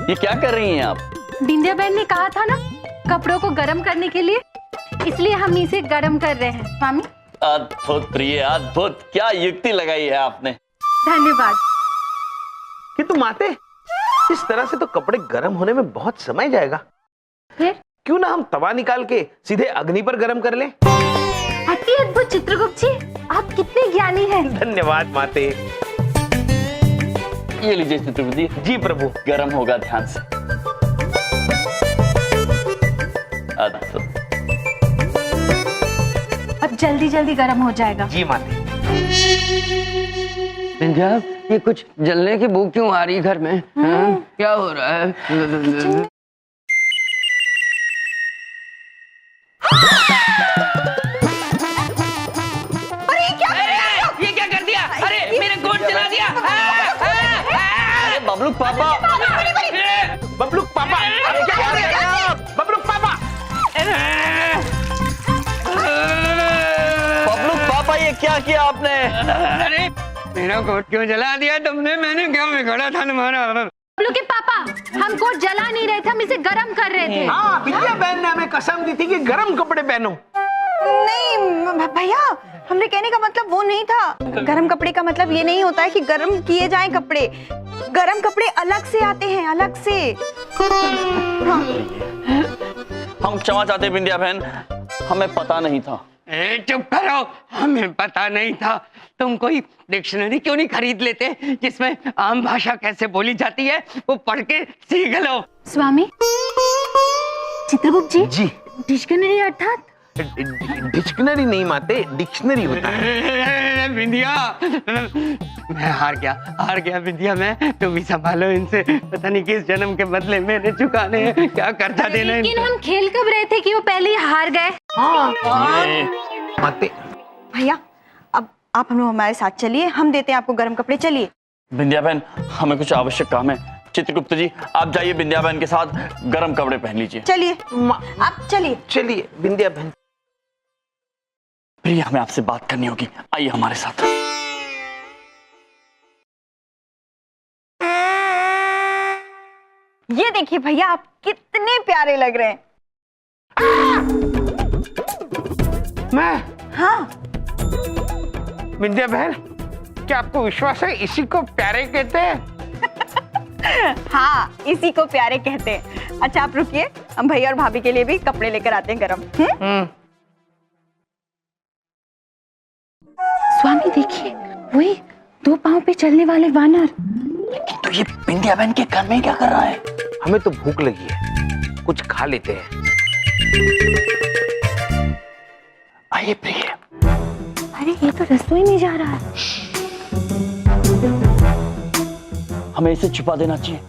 ये क्या कर रही हैं आप? बिंदिया बहन ने कहा था ना कपड़ों को गर्म करने के लिए, इसलिए हम इसे गर्म कर रहे हैं। स्वामी अद्भुत प्रिय, अद्भुत, क्या युक्ति लगाई है आपने। धन्यवाद। किंतु माते, इस तरह से तो कपड़े गर्म होने में बहुत समय जाएगा। फिर क्यों ना हम तवा निकाल के सीधे अग्नि पर गर्म कर लें? अति अद्भुत चित्रगुप्त जी, आप कितने ज्ञानी हैं। धन्यवाद माते। ये लीजिए चित्रगुप्त जी। जी प्रभु। गर्म होगा, ध्यान से। अद्भुत। अब जल्दी जल्दी गर्म हो जाएगा। जी माते। विंध्या, ये कुछ जलने की भूख क्यों आ रही घर में? क्या हो रहा है? अरे ये क्या कर दिया? अरे मेरे कोट जला दिया। अरे बबलूक पापा, बबलूक पापा, अरे क्या कर रहे हैं आप? बबलूक पापा, बबलूक पापा, ये क्या किया आपने? अरे मेरा कोट क्यों जला दिया तुमने? मैंने क्या बिगाड़ा था तुम्हारा? बबलू के पापा, हम कोट जला नहीं रहे थे, हम इसे गर्म कर रहे थे। हाँ, बिंदिया बहन ने हमें कसम दी थी कि गर्म कपड़े पहनो। नहीं भैया, हमने कहने का मतलब वो नहीं था। गरम कपड़े का मतलब ये नहीं होता है कि गरम किए जाएं कपड़े। गरम कपड़े अलग से आते हैं, अलग से। हाँ। हम क्षमा चाहते बिंदिया बहन, हमें पता नहीं था। चुप करो, हमें पता नहीं था। तुम कोई डिक्शनरी क्यों नहीं खरीद लेते जिसमें आम भाषा कैसे बोली जाती है वो पढ़ के सीख लो। स्वामी चित्रगुप्त जी, जी। डिक्शनरी अर्थात? डिक्शनरी नहीं माते, डिक्शनरी होता है। बिंदिया, मैं हार गया बिंदिया। मैं, तुम ही संभालो इनसे। पता नहीं किस जन्म के बदले मैंने चुकाने हैं, क्या कर्जा देना है। लेकिन हम खेल कब रहे थे कि वो पहले ही हार गए। माते, भैया, अब आप हम लोग हमारे साथ चलिए, हम देते हैं आपको गरम कपड़े। चलिए। बिंदिया बहन, हमें कुछ आवश्यक काम है। चित्रगुप्त जी, आप जाइए बिंदिया बहन के साथ, गर्म कपड़े पहन लीजिए। चलिए आप चलिए। चलिए बिंदिया बहन। प्रिय, हमें आपसे बात करनी होगी, आइए हमारे साथ। ये देखिए भैया, आप कितने प्यारे लग रहे हैं। मैं? हाँ। बिंदिया बहन, क्या आपको विश्वास है इसी को प्यारे कहते हैं? हाँ, इसी को प्यारे कहते हैं। अच्छा आप रुकिए, हम भैया और भाभी के लिए भी कपड़े लेकर आते हैं गरम। स्वामी देखिए, वही 2 पांव पे चलने वाले वानर। तो ये बिंदिया बहन के घर में क्या कर रहा है? हमें तो भूख लगी है, कुछ खा लेते हैं। आइए प्रिय। अरे ये तो रसोई में जा रहा है। हमें इसे छुपा देना चाहिए,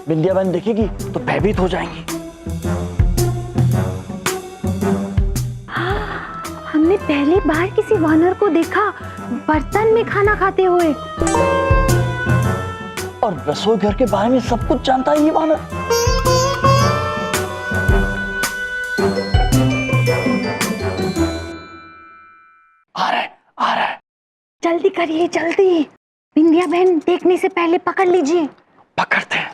बिंदिया बहन देखेगी तो भयभीत हो जाएंगी। हमने पहली बार किसी वानर को देखा बर्तन में खाना खाते हुए। और रसोई घर के बारे में सब कुछ जानता है ये वानर। आ रहा है। जल्दी करिए, जल्दी। बिंदिया बहन देखने से पहले पकड़ लीजिए। पकड़ते हैं।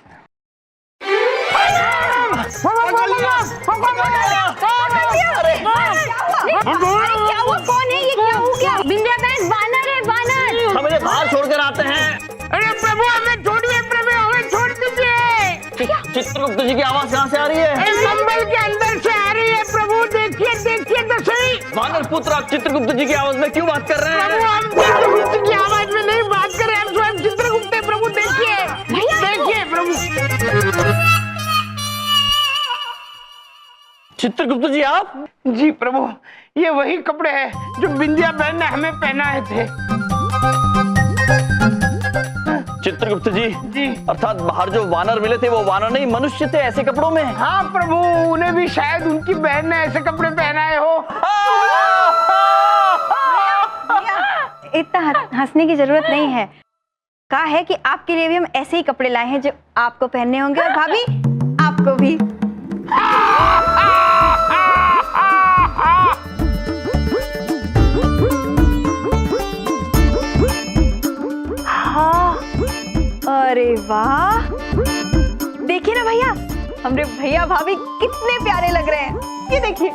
क्या हुआ? कौन है ये? क्या हो गया? बिंदिया बहन, वानर है, वानर। हम इन्हें बाहर छोड़कर आते हैं। अरे प्रभु, हमें छोड़िए प्रभु, हमें छोड़ दीजिए। चित्रगुप्त जी की आवाज कहाँ से आ रही है? कंबल के अंदर से आ रही है प्रभु। देखिए तो सही। वानर पुत्र, आप चित्रगुप्त जी की आवाज में क्यों बात कर रहे हैं? प्रभु, हम चित्रगुप्त की आवाज में नहीं बात कर रहे, हम स्वयं चित्रगुप्त हैं प्रभु। देखिए प्रभु। चित्रगुप्त जी, आप? जी प्रभु, ये वही कपड़े हैं जो बिंदिया बहन ने हमें पहनाए थे। चित्रगुप्त जी, जी। अर्थात बाहर जो वानर मिले थे वो वानर नहीं, मनुष्य थे ऐसे कपड़ों में। हाँ प्रभु, उन्हें भी शायद उनकी बहन ने ऐसे कपड़े पहनाए हो। इतना हंसने की जरूरत नहीं है। कहा है कि आपके लिए भी हम ऐसे ही कपड़े लाए हैं जो आपको पहनने होंगे, और भाभी आपको भी। हाँ, अरे वाह, देखिए ना भैया, हमरे भैया भाभी कितने प्यारे लग रहे हैं। ये देखिए।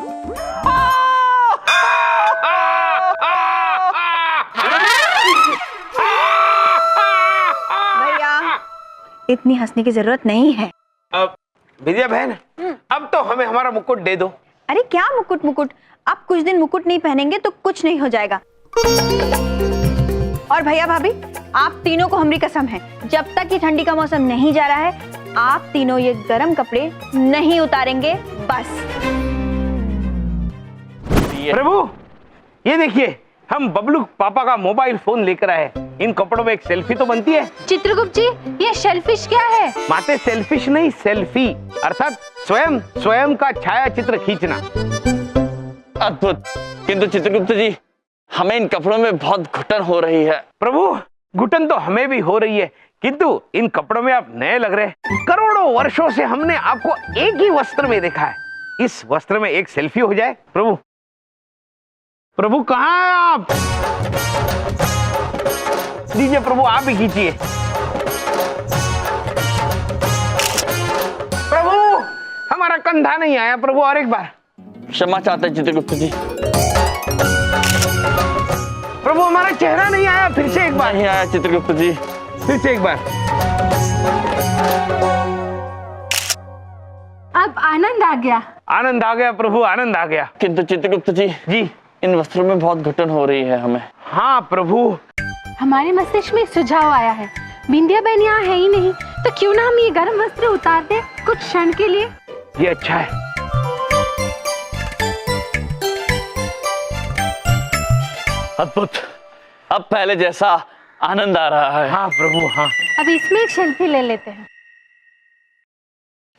भैया इतनी हंसने की जरूरत नहीं है। अब विद्या बहन, अब तो हमें हमारा मुकुट दे दो। अरे क्या मुकुट मुकुट, आप कुछ दिन मुकुट नहीं पहनेंगे तो कुछ नहीं हो जाएगा। और भैया भाभी, आप तीनों को हमारी कसम है, जब तक ये ठंडी का मौसम नहीं जा रहा है, आप तीनों ये गर्म कपड़े नहीं उतारेंगे बस। प्रभु ये देखिए, हम बबलू पापा का मोबाइल फोन लेकर आए। इन कपड़ों में एक सेल्फी तो बनती है। चित्रगुप्त जी, ये शेलफिश क्या है? माते सेल्फिश नहीं, सेल्फी अर्थात स्वयं का छाया चित्र खींचना। अद्भुत। किंतु चित्रगुप्त जी, हमें इन कपड़ों में बहुत घुटन हो रही है। प्रभु घुटन तो हमें भी हो रही है, किंतु इन कपड़ों में आप नए लग रहे हैं। करोड़ों वर्षों से हमने आपको एक ही वस्त्र में देखा है। इस वस्त्र में एक सेल्फी हो जाए। प्रभु प्रभु कहाँ हैं आप? दीजिए प्रभु, आप ही खींचिए। प्रभु हमारा कंधा नहीं आया प्रभु, और एक बार। क्षमा चाहते हैं चित्रगुप्त जी। प्रभु हमारा चेहरा नहीं आया, फिर से एक बार। नहीं आया चित्रगुप्त जी। फिर से एक बार। अब आनंद आ गया। आनंद आ गया प्रभु, आनंद आ गया। किंतु चित्रगुप्त जी, जी इन वस्त्रों में बहुत घुटन हो रही है हमें। हाँ प्रभु। हमारे मस्तिष्क में एक सुझाव आया है। बिंदिया बहन यहाँ है ही नहीं, तो क्यों ना हम ये गर्म वस्त्र उतार दें कुछ क्षण के लिए। ये अच्छा है। अद्भुत। अब पहले जैसा आनंद आ रहा है। हाँ प्रभु हाँ। अब इसमें एक सेल्फी ले लेते हैं।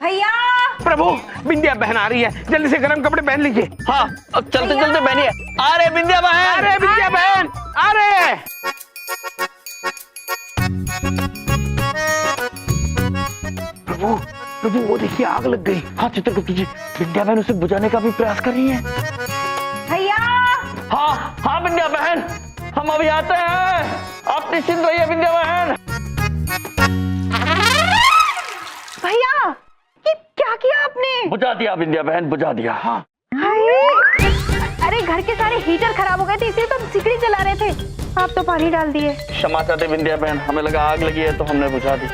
भैया प्रभु बिंदिया बहन आ रही है, जल्दी से गर्म कपड़े पहन लीजिए। हाँ, अब चलते चलते बहनिए। अरे बिंदिया बहन, अरे बिंदिया बहन, अरे प्रभु प्रभु वो देखिए, आग लग गई। हाँ चित्रगुप्त जी, बिंदिया बहन उसे बुझाने का भी प्रयास कर रही है। भैया हाँ हाँ बिंदिया बहन, हम अभी आते हैं। आप निश्चिंत रहिए बिंदिया बहन। भैया ये क्या किया आपने? बुझा दिया बिंदिया बहन, बुझा दिया। हाँ अरे घर के सारे हीटर खराब हो गए थे, इसलिए तो हम सिकड़ी चला रहे थे, आप तो पानी डाल दिए। क्षमा चाहते बिंदिया बहन, हमें लगा आग लगी है तो हमने बुझा दी।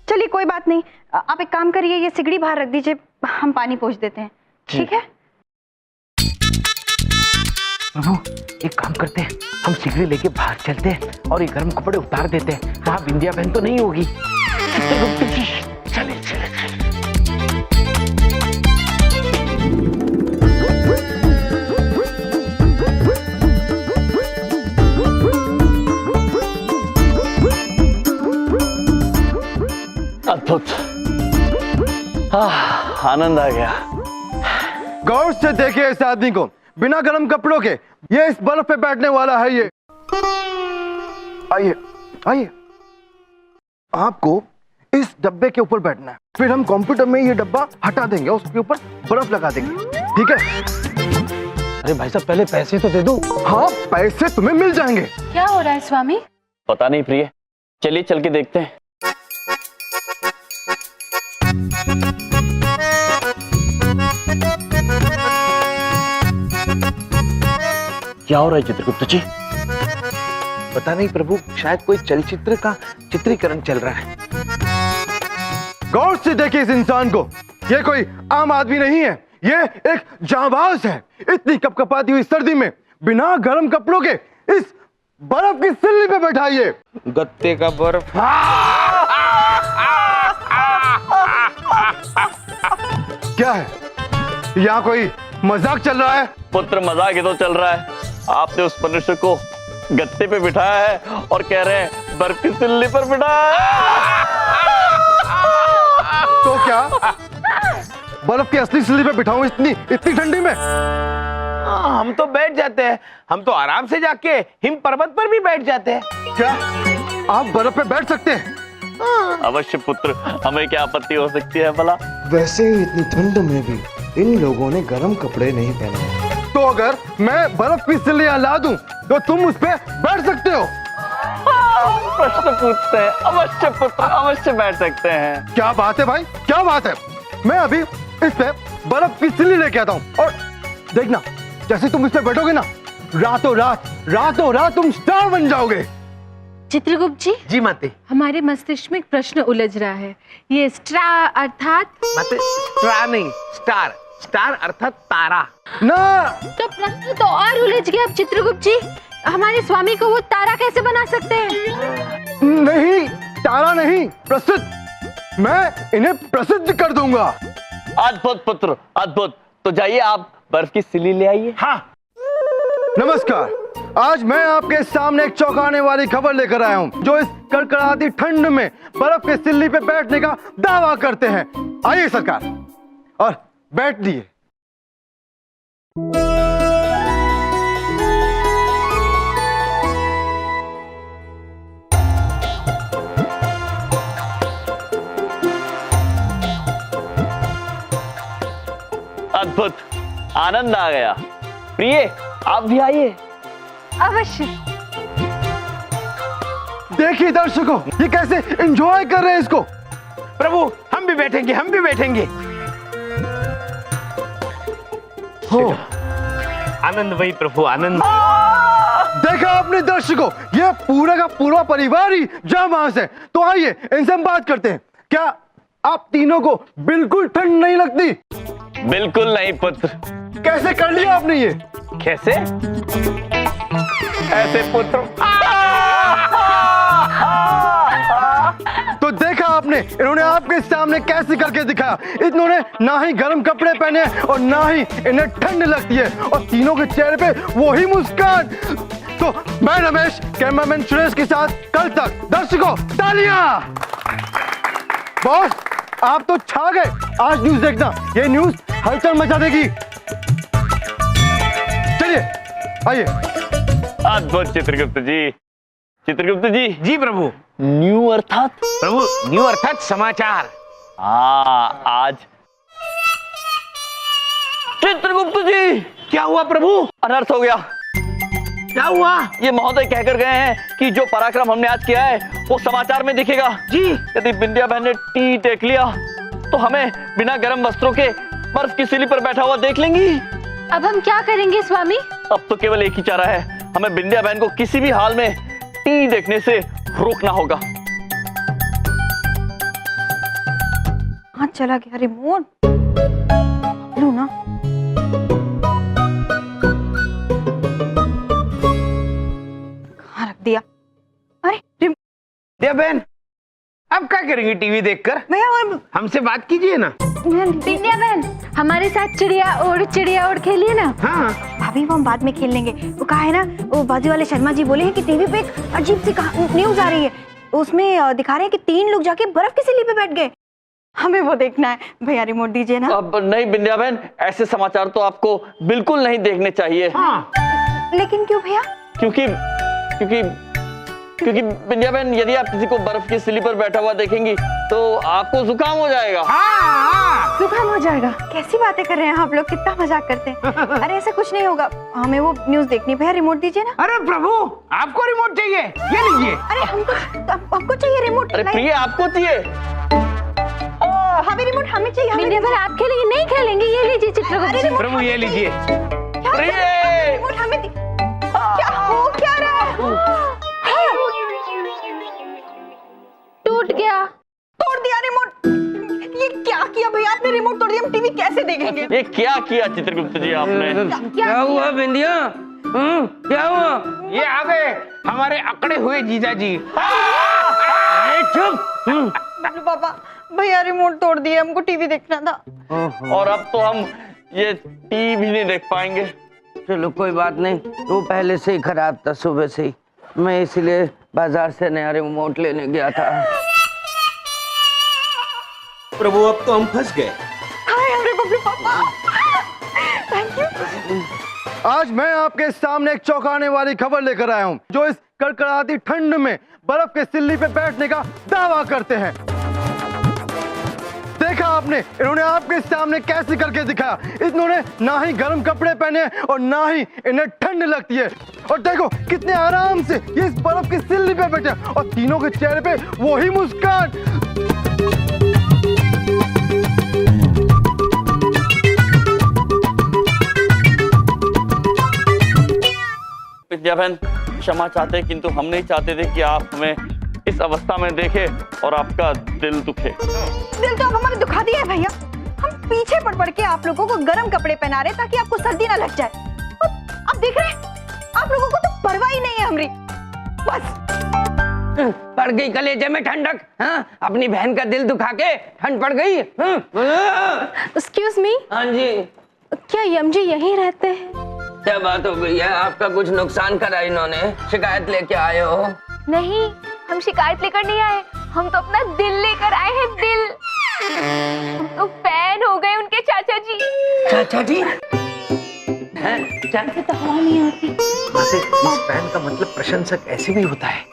चलिए कोई बात नहीं, आप एक काम करिए, ये सिगड़ी बाहर रख दीजिए, हम पानी पहुंच देते हैं। ठीक है प्रभु एक काम करते हैं, हम सिगड़ी लेके बाहर चलते हैं और ये गर्म कपड़े उतार देते हैं। वहाँ बिंदिया बहन तो नहीं होगी। चले चले अद्भुत। आनंद आ गया। गौर से देखिए इस आदमी को, बिना गर्म कपड़ों के ये इस बर्फ पे बैठने वाला है। ये आइए आइए, आपको इस डब्बे के ऊपर बैठना है, फिर हम कंप्यूटर में ये डब्बा हटा देंगे, उसके ऊपर बर्फ लगा देंगे। ठीक है? अरे भाई साहब पहले पैसे तो दे दो। हाँ पैसे तुम्हें मिल जाएंगे। क्या हो रहा है स्वामी? पता नहीं प्रिय, चलिए चल के देखते हैं। क्या हो रहा है चित्रगुप्त जी? पता नहीं प्रभु, शायद कोई चलचित्र का चित्रीकरण चल रहा है। गौर से देखिए इस इंसान को, ये कोई आम आदमी नहीं है, ये एक जांबाज है। इतनी कपकपाती हुई सर्दी में बिना गर्म कपड़ों के इस बर्फ की सिल्ली पे बैठाइए। गत्ते का बर्फ। क्या है, यहाँ कोई मजाक चल रहा है? पुत्र मजाक ही तो चल रहा है। आपने उस मनुष्य को गत्ते पे बिठाया है और कह रहे हैं बर्फ की सिल्ली पर बिठाया। तो क्या बर्फ की असली सिल्ली पे बिठाऊं इतनी ठंडी में? हम तो बैठ जाते हैं, हम तो आराम से जाके हिम पर्वत पर भी बैठ जाते हैं। क्या आप बर्फ पे बैठ सकते हैं? अवश्य पुत्र, हमें क्या आपत्ति हो सकती है भला। वैसे ही इतनी ठंड में भी इन लोगों ने गर्म कपड़े नहीं पहने हैं। तो अगर मैं बर्फ की सिल्ली ला दूं तो तुम उस पे बैठ सकते हो। प्रश्न पूछते हैं। अवश्य पुत्र, अवश्य बैठ सकते हैं। क्या बात है भाई, क्या बात है। मैं अभी इस पे बर्फ की सिल्ली लेके आता हूँ और देखना, जैसे तुम इस पे बैठोगे ना, रातों रात तुम स्टार बन जाओगे। चित्रगुप्त जी, जी माते। हमारे मस्तिष्क में एक प्रश्न उलझ रहा है। ये स्ट्रा अर्थात? माते स्टार नहीं, स्टार। स्टार अर्थात तारा ना। तो प्रश्न तो और उलझ गया। अब चित्रगुप्त जी, हमारे स्वामी को वो तारा कैसे बना सकते हैं? नहीं, तारा नहीं, प्रसिद्ध। मैं इन्हें प्रसिद्ध कर दूंगा। अद्भुत पुत्र, अद्भुत। तो जाइए, आप बर्फ की सिल्ली ले आइए। हाँ। नमस्कार, आज मैं आपके सामने एक चौंकाने वाली खबर लेकर आया हूँ, जो इस कड़कड़ाती ठंड में बर्फ की सिल्ली पे बैठने का दावा करते हैं। आइए सरकार, और बैठिए। अद्भुत, आनंद आ गया। प्रिय, आप भी आइए। अवश्य। देखिए दर्शकों, ये कैसे एंजॉय कर रहे हैं इसको। प्रभु, हम भी बैठेंगे, हम भी बैठेंगे। हो, आनंद वही प्रभु, आनंद। देखा आपने दर्शकों, ये पूरा का पूरा परिवार ही जामास है। तो आइए इनसे हम बात करते हैं। क्या आप तीनों को बिल्कुल ठंड नहीं लगती? बिल्कुल नहीं पुत्र। कैसे कर लिया आपने ये? कैसे? ऐसे पुत्र। तो देखा आपने, इन्होंने आपके सामने कैसे करके दिखाया। इन्होंने ना ही गर्म कपड़े पहने और ना ही इन्हें ठंड लगती है, और तीनों के चेहरे पे वही मुस्कान। तो मैं रमेश, कैमरामैन सुरेश के साथ कल तक। दर्शकों तालियां। बॉस, आप तो छा गए। आज न्यूज देखना, ये न्यूज हलचल मचा देगी। चलिए आइए। अद्भुत चित्रगुप्त जी। चित्रगुप्त जी। जी प्रभु। न्यू अर्थात? प्रभु, न्यू अर्थात समाचार। आज चित्रगुप्त जी। क्या हुआ प्रभु? अनर्थ हो गया। क्या हुआ? ये महोदय कहकर गए हैं कि जो पराक्रम हमने आज किया है वो समाचार में दिखेगा। जी। यदि बिंदिया बहन ने टी टेक लिया तो हमें बिना गर्म वस्त्रों के बर्फ की सिल्ली पर बैठा हुआ देख लेंगी। अब हम क्या करेंगे स्वामी? अब तो केवल एक ही चारा है, हमें बिंदिया बहन को किसी भी हाल में टी देखने से रोकना होगा। हाँ, चला गया रिमोट। लू ना। कहाँ रख दिया? अरे रिमोट। दिया बहन, अब क्या करेंगे टीवी देखकर? भैया, और हमसे बात कीजिए ना। बिंदिया बहन, हमारे साथ चिड़िया उड़ खेलिए ना। हाँ। भाभी, वो हम बाद में खेल लेंगे। वो कहा है ना, वो बाजू वाले शर्मा जी बोले हैं कि टीवी पे एक अजीब सी न्यूज आ रही है। उसमें दिखा रहे हैं कि 3 लोग जाके बर्फ की सिल्ली पे बैठ गए। हमें वो देखना है। भैया रिमोट दीजिए ना। अब नहीं बिंदिया बहन, ऐसे समाचार तो आपको बिल्कुल नहीं देखने चाहिए। हाँ। लेकिन क्यों भैया? क्योंकि बिंदिया बहन, यदि आप किसी को बर्फ की सिल्ली पर बैठा हुआ देखेंगी तो आपको जुकाम हो जाएगा। जुकाम हो जाएगा? कैसी बातें कर रहे हैं आप लोग, कितना मजाक करते हैं। अरे ऐसा कुछ नहीं होगा, हमें वो न्यूज देखनी। भैया रिमोट दीजिए ना। अरे प्रभु, आपको रिमोट चाहिए? ये लीजिए। अरे हमको चाहिए रिमोट। अरे प्रिय, आपको चाहिए? हमें रिमोट, हमें चाहिए। बिंदिया बहन, आप खेलेंगे? नहीं खेलेंगे, ये लीजिए चित्रगुप्त जी। प्रभु ये लीजिए। रिमोट हमें क्या हो क्या रहा है? टूट गया। तोड़ दिया रिमोट। ये क्या किया भैया आपने? रिमोट तोड़ दिया, हम टीवी कैसे देखेंगे? ये क्या किया चित्रगुप्त जी आपने? क्या हुआ बिंदिया? क्या हुआ? ये आ गए हमारे अकड़े हुए जीजा जी। चुप। पापा, भैया रिमोट तोड़ दिया, हमको टीवी देखना था। और अब तो हम ये टीवी नहीं देख पाएंगे। चलो कोई बात नहीं, वो पहले से ही खराब था सुबह से ही। मैं इसलिए बाजार से नया रिमोट लेने गया था। प्रभु, अब तो हम फंस गए। हाय अरे बबलू पापा, थैंक यू। आज मैं आपके सामने एक चौंकाने वाली खबर लेकर आया हूँ, जो इस कड़कड़ाती ठंड में बर्फ के सिल्ली पे बैठने का दावा करते हैं। देखा आपने, इन्होंने आपके सामने कैसे करके दिखाया। इन्होंने ना ही गर्म कपड़े पहने और ना ही इन्हें ठंड लगती है, और देखो कितने आराम से ये इस बर्फ की सिल्ली पे बैठे हैं और तीनों के चेहरे पे वही मुस्कान। विद्या बहन क्षमा चाहते हैं, किंतु हम नहीं चाहते थे कि आप हमें इस अवस्था में देखें और आपका दिल दुखे। दिल तो अब हमारे दुखा दिया है भैया। हम पीछे पड़ के आप लोगों को गर्म कपड़े पहना रहे ताकि आपको सर्दी ना लग जाए। और आप देख रहे हैं आप लोगों को तो परवाह ही नहीं है हमारी। बस पड़ गई कलेजे में ठंडक। हाँ, अपनी बहन का दिल दुखा के ठंड पड़ गई। एक्सक्यूज मी, हाँ जी, क्या यम जी यहीं रहते हैं? क्या बात हो गई है? आपका कुछ नुकसान करा इन्होंने? शिकायत लेके आए हो? नहीं, हम शिकायत लेकर नहीं आए, हम तो अपना दिल लेकर आए हैं। दिल, हम तो फैन हो गए उनके चाचा जी। चाचा जी? चाचा तो हवा नहीं आती। इस फैन का मतलब प्रशंसक ऐसे भी होता है।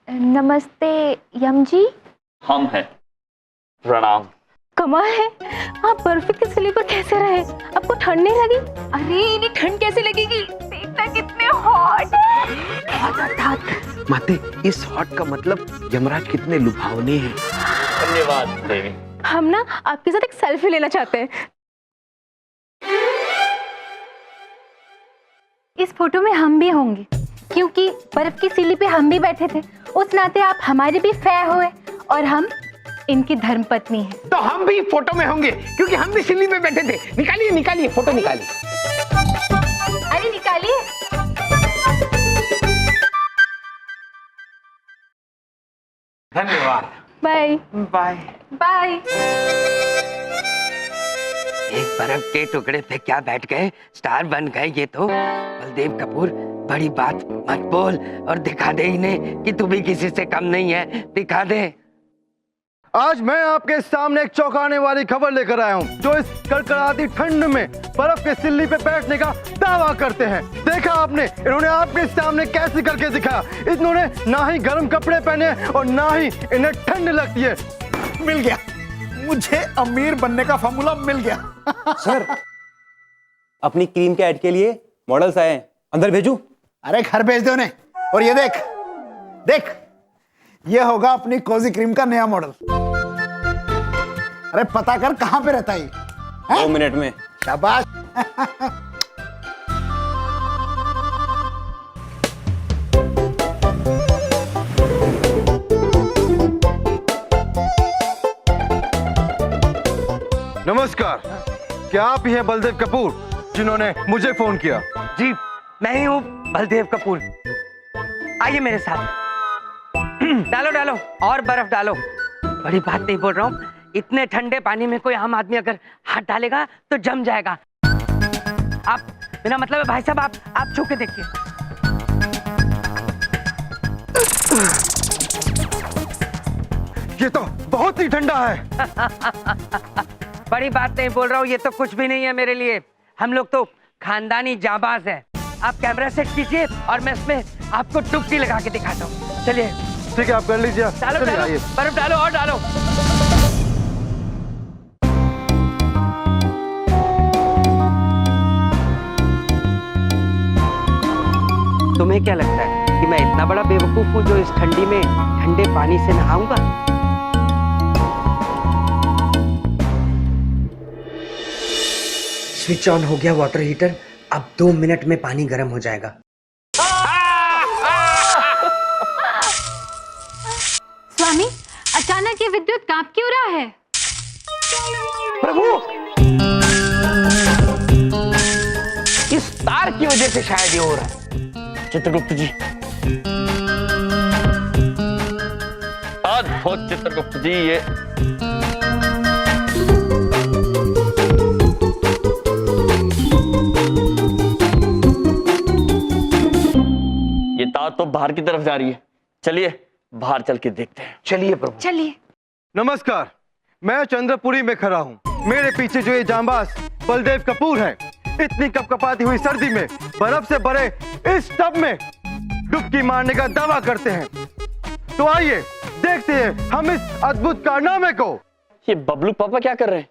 नमस्ते यम जी। हम हैं, प्रणाम। कमाल है, आप बर्फी के सिले पर कैसे रहे? आपको ठंड नहीं लगी? अरे इन्हें ठंड कैसे लगेगी? देखना कितने हॉट है। माते, इस हॉट का मतलब यमराज कितने लुभावने हैं। धन्यवाद देवी। हम ना आपके साथ एक सेल्फी लेना चाहते हैं। इस फोटो में हम भी होंगे क्योंकि बर्फ की सिल्ली पे हम भी बैठे थे। उस नाते आप हमारे भी फै हुए और हम इनकी धर्मपत्नी है। तो हम भी फोटो में होंगे क्योंकि हम भी सिल्ली में बैठे थे। निकालिए निकालिए फोटो निकालिए। अरे निकालिए। धन्यवाद। Bye bye bye. एक बर्फ के टुकड़े पे क्या बैठ गए, स्टार बन गए ये तो। बलदेव कपूर, बड़ी बात मत बोल और दिखा दे इन्हें कि तू भी किसी से कम नहीं है। दिखा दे। आज मैं आपके सामने एक चौंकाने वाली खबर लेकर आया हूँ जो इस कड़कड़ाती ठंड में बर्फ के सिल्ली पे बैठने का दावा करते हैं। देखा आपने, इन्होंने आपके सामने कैसे करके दिखाया। इन्होंने ना ही गर्म कपड़े पहने और ना ही इन्हें ठंड लगती है। मिल गया, मुझे अमीर बनने का फार्मूला मिल गया। सर, अपनी क्रीम के ऐड के लिए मॉडल्स आए हैं, अंदर भेजूं? अरे घर भेज दो उन्हें। और ये देख देख, ये होगा अपनी कोजी क्रीम का नया मॉडल। अरे पता कर कहां पे रहता है ये? 2 मिनट में। शाबाश। नमस्कार, क्या आप ही हैं बलदेव कपूर जिन्होंने मुझे फोन किया? जी, मैं ही हूँ बलदेव कपूर। आइए मेरे साथ। डालो डालो और बर्फ डालो। बड़ी बात नहीं बोल रहा हूँ, इतने ठंडे पानी में कोई आम आदमी अगर हाथ डालेगा तो जम जाएगा। आप, मेरा मतलब है भाई साहब, आप छू के देखिए। ये तो बहुत ही ठंडा है। बड़ी बात नहीं बोल रहा हूँ, ये तो कुछ भी नहीं है मेरे लिए। हम लोग तो खानदानी जाबाज है। आप कैमरा सेट कीजिए और मैं इसमें आपको डुबकी लगा के दिखाता हूँ। चलिए। ठीक है, आप कर लीजिए। डालो चलिए, डालो, आइए। बर्फ डालो और डालो। तुम्हें क्या लगता है कि मैं इतना बड़ा बेवकूफ हूँ जो इस ठंडी में ठंडे पानी से नहाऊंगा? स्विच ऑन हो गया वाटर हीटर। अब 2 मिनट में पानी गर्म हो जाएगा। स्वामी, अचानक ये विद्युत कांप क्यों रहा है? प्रभु, इस तार की वजह से शायद ये हो रहा है। चित्रगुप्त जी, अद्भुत चित्रगुप्त जी। ये तार तो बाहर की तरफ जा रही है। चलिए बाहर चल के देखते हैं। चलिए प्रभु। चलिए। नमस्कार, मैं चंद्रपुरी में खड़ा हूँ। मेरे पीछे जो ये जांबाज बलदेव कपूर है, इतनी कपकपाती हुई सर्दी में बर्फ से भरे इस टब में डुबकी मारने का दावा करते हैं। तो आइए देखते हैं हम इस अद्भुत कारनामे को। ये बबलू पापा क्या कर रहे हैं?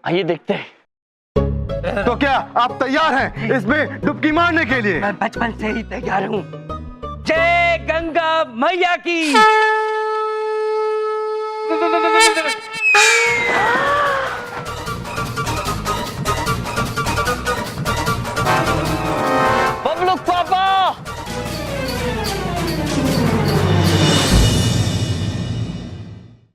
आइए देखते हैं। तो क्या आप तैयार हैं इसमें डुबकी मारने के लिए? मैं बचपन से ही तैयार हूँ। जय गंगा मैया की।